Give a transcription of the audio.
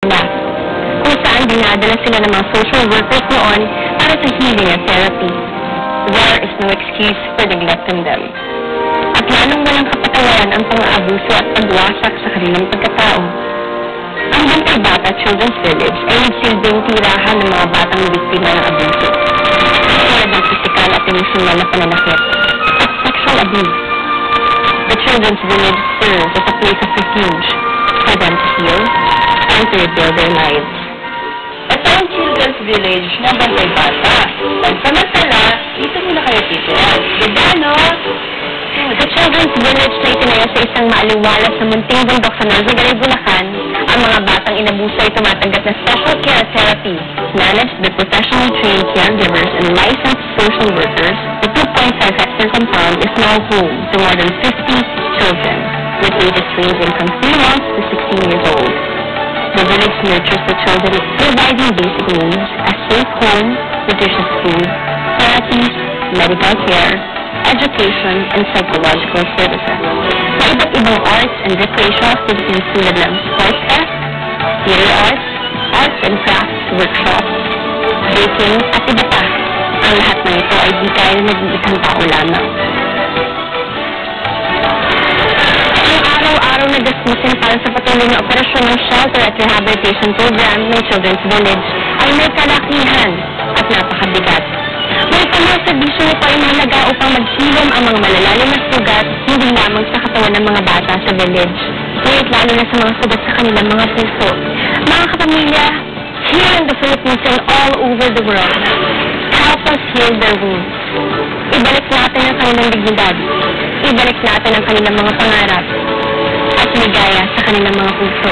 nila, kung saan dinadala sila ng mga social workers noon para sa healing at therapy. There is no excuse for neglecting them. At lalong walang kapatawaran ang pang-aabuso at pagwasak sa kanilang pagkatao. Ang Bantay Bata Children's Village ay nagsilbing tirahan ng mga batang biktima ng abuso, tulad ng pisikal at emosyonal na pananakit at sexual abuse. The Children's Village serves as a place of refuge for them to heal and to rebuild their lives. Ito ang Children's Village ng Bantay Bata. Pansamantala, dito muna kayo titira. Diba, no? Sa Children's Village na itinayo sa isang maaliwalas na munting bundok sa Nazaret, Bulacan, ang mga batang inabuso ay tumatanggap ng special care therapy managed by professionally trained caregivers and licensed social workers. The 2.5-hectare compound is now home to more than 50 children, with ages ranging from 3 months to 16 years old. The village nurtures the children, providing basic needs, a safe home, nutritious food, therapies, medical care, education, and psychological services. Sa iba't ibang arts and recreational activities tulad ng sports fest, theater arts and crafts workshops, baking, at iba pa. Ang lahat ng ito ay di kaya na nag-iisang tao lamang. Ang araw-araw na gastusin para sa patuloy na operasyon ng shelter at rehabilitation program ng Children's Village ay may kalakihan at napakabigat. May mga serbisyo nito ay mahalaga upang maghilom ang mga malalalim na sugat, hindi lamang sa katawan ng mga bata sa village, ngunit lalo na sa mga sugat sa kanilang mga puso. Mga kapamilya, here in the Philippines and all over the world, help us heal their wounds. Ibalik natin ang kanilang dignidad, ibalik natin ang kanilang mga pangarap, at ligaya sa kanilang mga puso.